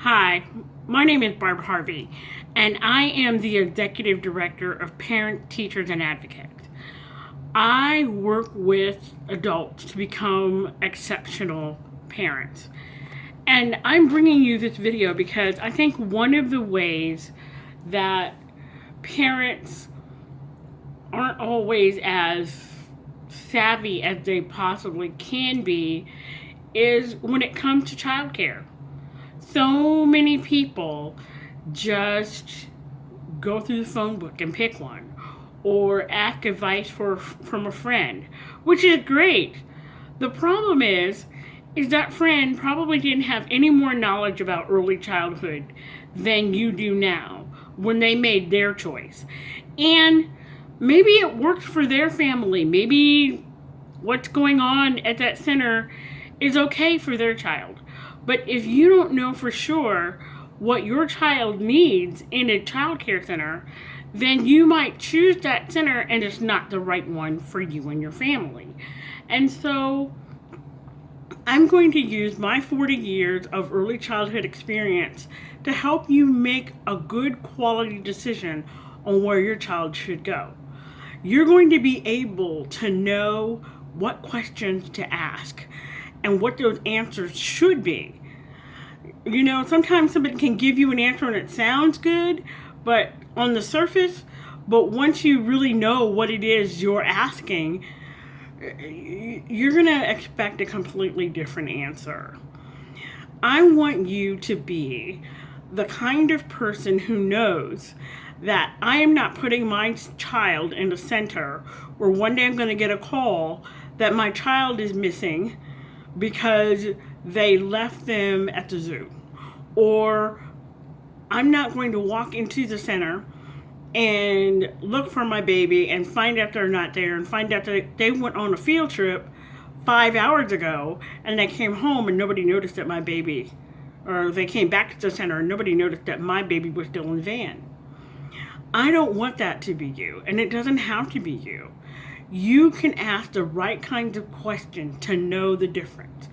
Hi, my name is Barb Harvey, and I am the Executive Director of Parent, Teachers, and Advocates. I work with adults to become exceptional parents. And I'm bringing you this video because I think one of the ways that parents aren't always as savvy as they possibly can be is when it comes to childcare. So many people just go through the phone book and pick one or ask advice from a friend, which is great. The problem is that friend probably didn't have any more knowledge about early childhood than you do now when they made their choice. And maybe it worked for their family. Maybe what's going on at that center is okay for their child. But if you don't know for sure what your child needs in a child care center, then you might choose that center and it's not the right one for you and your family. And so I'm going to use my 40 years of early childhood experience to help you make a good quality decision on where your child should go. You're going to be able to know what questions to ask and what those answers should be. You know, sometimes somebody can give you an answer and it sounds good, but on the surface, but once you really know what it is you're asking, you're going to expect a completely different answer. I want you to be the kind of person who knows that I am not putting my child in the center where one day I'm going to get a call that my child is missing because they left them at the zoo. Or I'm not going to walk into the center and look for my baby and find out they're not there and find out that they went on a field trip 5 hours ago and they came home and nobody noticed that my baby, or they came back to the center and nobody noticed that my baby was still in the van. I don't want that to be you, and it doesn't have to be you. You can ask the right kinds of questions to know the difference.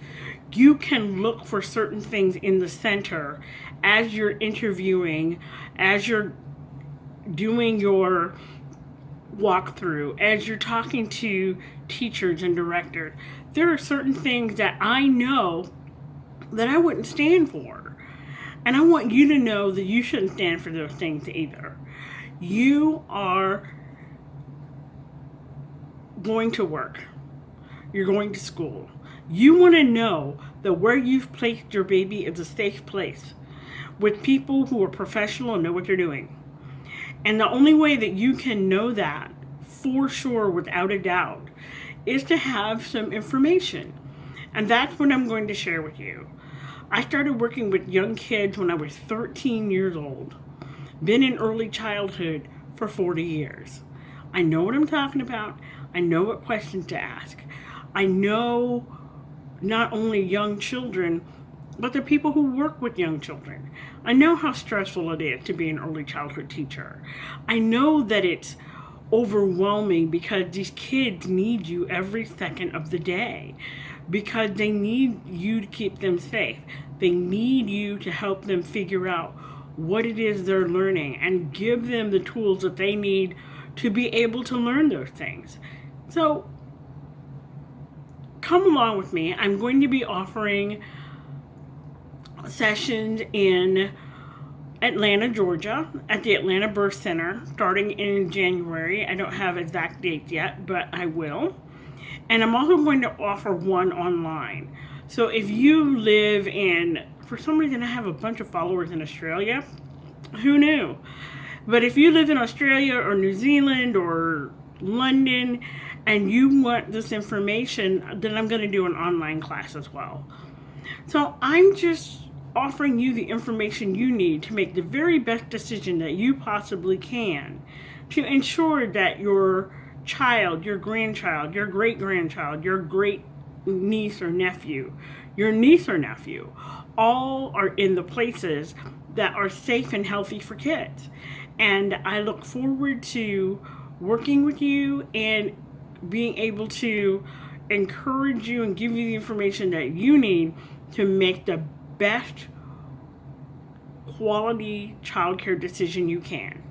You can look for certain things in the center as you're interviewing, as you're doing your walkthrough, as you're talking to teachers and directors. There are certain things that I know that I wouldn't stand for. And I want you to know that you shouldn't stand for those things either. You are going to work. You're going to school. You want to know that where you've placed your baby is a safe place with people who are professional and know what they're doing. And the only way that you can know that for sure, without a doubt, is to have some information. And that's what I'm going to share with you. I started working with young kids when I was 13 years old. Been in early childhood for 40 years. I know what I'm talking about. I know what questions to ask. I know not only young children, but the people who work with young children. I know how stressful it is to be an early childhood teacher. I know that it's overwhelming because these kids need you every second of the day because they need you to keep them safe. They need you to help them figure out what it is they're learning and give them the tools that they need to be able to learn those things. So come along with me. I'm going to be offering sessions in Atlanta, Georgia at the Atlanta Birth Center starting in January. I don't have exact dates yet, but I will. And I'm also going to offer one online. So if you live in, for some reason I have a bunch of followers in Australia. Who knew? But if you live in Australia or New Zealand or London and you want this information, then I'm going to do an online class as well. So I'm just offering you the information you need to make the very best decision that you possibly can to ensure that your child, your grandchild, your great-grandchild, your great niece or nephew, your niece or nephew, all are in the places that are safe and healthy for kids. And I look forward to working with you and being able to encourage you and give you the information that you need to make the best quality childcare decision you can.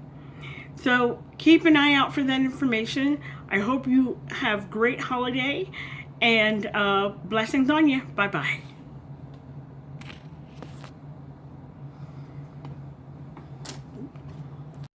So keep an eye out for that information. I hope you have great holiday, and blessings on you. Bye-bye.